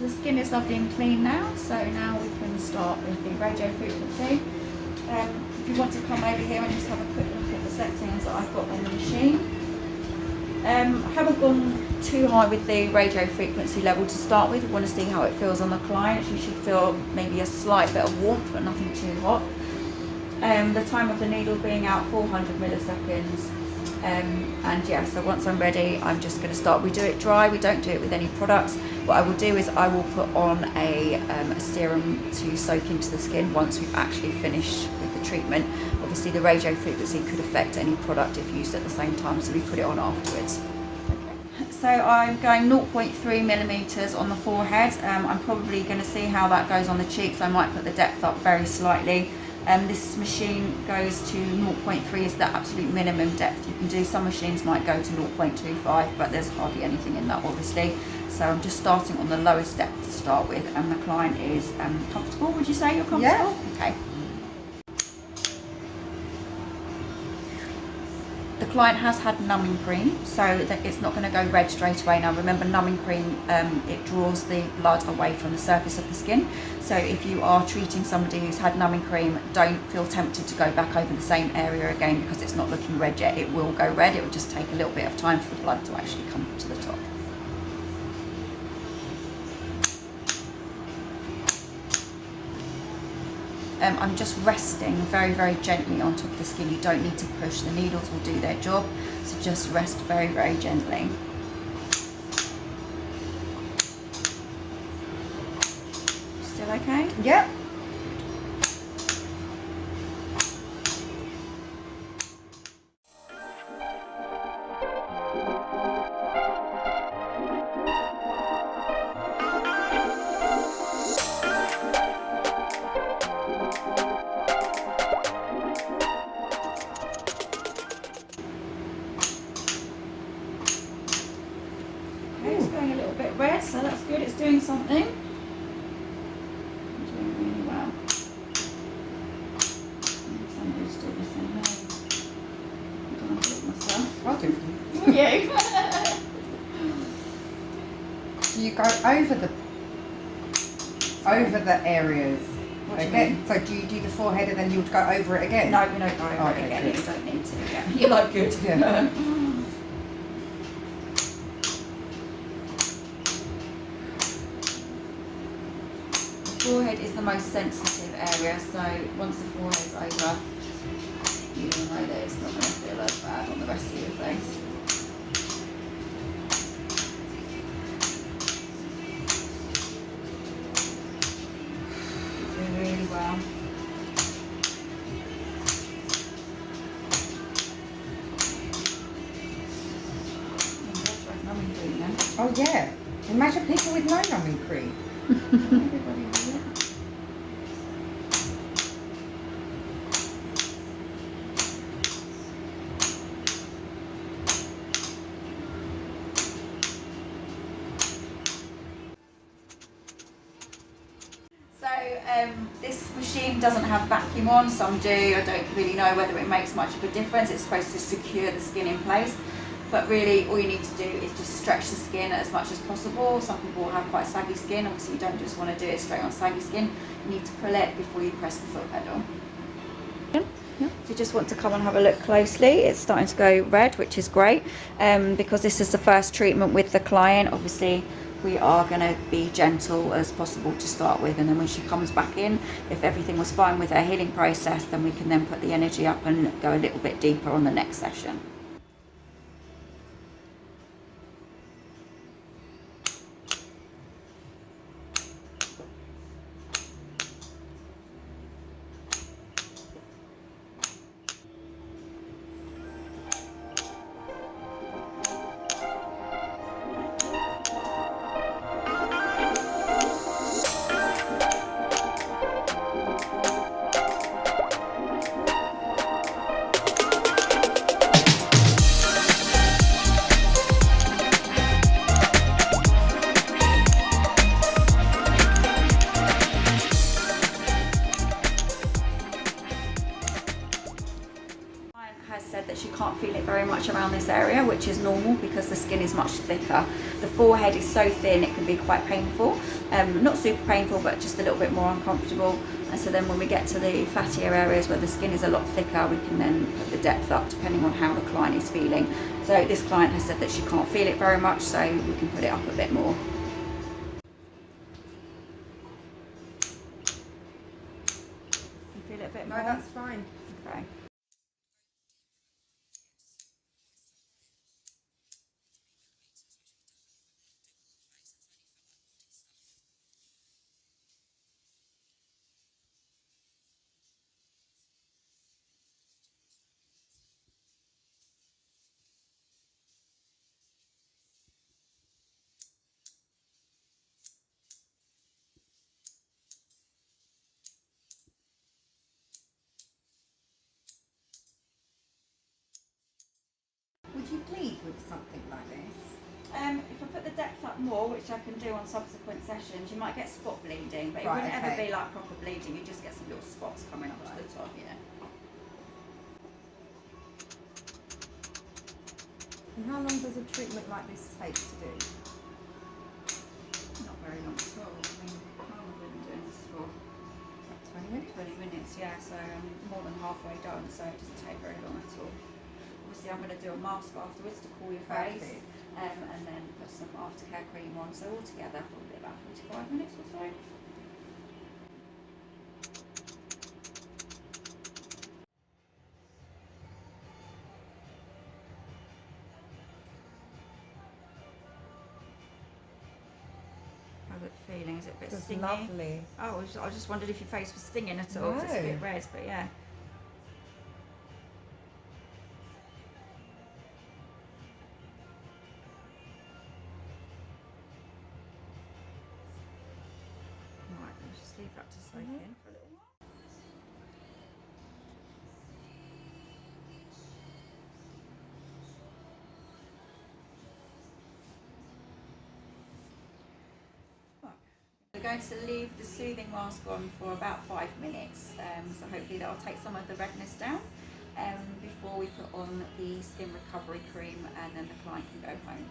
The skin is lovely and clean now, so now we can start with the radiofrequency. If you want to come over here and just have a quick look at the settings that I've got on the machine. I haven't gone too high with the radiofrequency level to start with. We want to see how it feels on the client. You should feel maybe a slight bit of warmth, but nothing too hot. The time of the needle being out 400 milliseconds. And yeah, so once I'm ready, I'm just going to start. We do it dry, we don't do it with any products. What I will do is I will put on a serum to soak into the skin once we've actually finished with the treatment. Obviously the radiofrequency could affect any product if used at the same time, so we put it on afterwards. Okay. So I'm going 0.3 millimeters on the forehead. I'm probably going to see how that goes on the cheeks. I might put the depth up very slightly. This machine goes to 0.3 is the absolute minimum depth you can do. Some machines might go to 0.25, but there's hardly anything in that, obviously. So I'm just starting on the lowest depth to start with, and the client is comfortable. Would you say you're comfortable? Yeah. Okay. The client has had numbing cream, so that it's not going to go red straight away. Now remember, numbing cream, it draws the blood away from the surface of the skin. So if you are treating somebody who's had numbing cream, don't feel tempted to go back over the same area again because it's not looking red yet. It will go red. It will just take a little bit of time for the blood to actually come to the top. I'm just resting very, very gently on top of the skin. You don't need to push. The needles will do their job. So just rest very, very gently. Still okay? Yep. It's going a little bit red, so that's good. It's doing something. It's doing really well. Somebody's still the same way. I don't want to do it myself. I'll do it. Will you? Do you go over the areas again? So do you do the forehead and then you would go over it again? No, we don't go over it again. Good. You don't need to. Yeah. You're like good. Yeah. The forehead is the most sensitive area, so once the forehead's over, you will know that it's not going to feel as bad on the rest of your face. You're doing really well. Numbing cream then. Oh yeah. Imagine people with no numbing cream. Everybody will. This machine doesn't have vacuum on, some do. I don't really know whether it makes much of a difference. It's supposed to secure the skin in place, but really all you need to do is just stretch the skin as much as possible. Some people have quite saggy skin. Obviously you don't just want to do it straight on saggy skin. You need to pull it before you press the foot pedal. If you just want to come and have a look closely, it's starting to go red, which is great, because this is the first treatment with the client. Obviously we are going to be gentle as possible to start with, and then when she comes back in, if everything was fine with her healing process, then we can then put the energy up and go a little bit deeper on the next session. very much around this area, which is normal because the skin is much thicker. The forehead is so thin it can be quite painful, not super painful, but just a little bit more uncomfortable. And so then when we get to the fattier areas where the skin is a lot thicker, we can then put the depth up depending on how the client is feeling. So this client has said that she can't feel it very much, so we can put it up a bit more. You feel it a bit more? No, that's fine. Okay. Would you bleed with something like this? If I put the depth up more, which I can do on subsequent sessions, you might get spot bleeding, but it Right, wouldn't ever okay. be like proper bleeding. You just get some little spots coming up to the top, yeah. And how long does a treatment like this take to do? Not very long at all. I mean, how long have we been doing this for? 20 minutes? 20 minutes, yeah, so I'm more than halfway done, so it doesn't take very long at all. Obviously I'm going to do a mask afterwards to cool your face, Perfect. and then put some aftercare cream on, so altogether probably about 45 minutes or so. How's it feeling? Is it a bit It's stingy? lovely. Oh, I just wondered if your face was stinging at all, 'cause it's a No. bit red, but yeah. Right, let's just leave that to soak in for a little while. We're going to leave the soothing mask on for about 5 minutes, so hopefully that will take some of the redness down before we put on the skin recovery cream, and then the client can go home.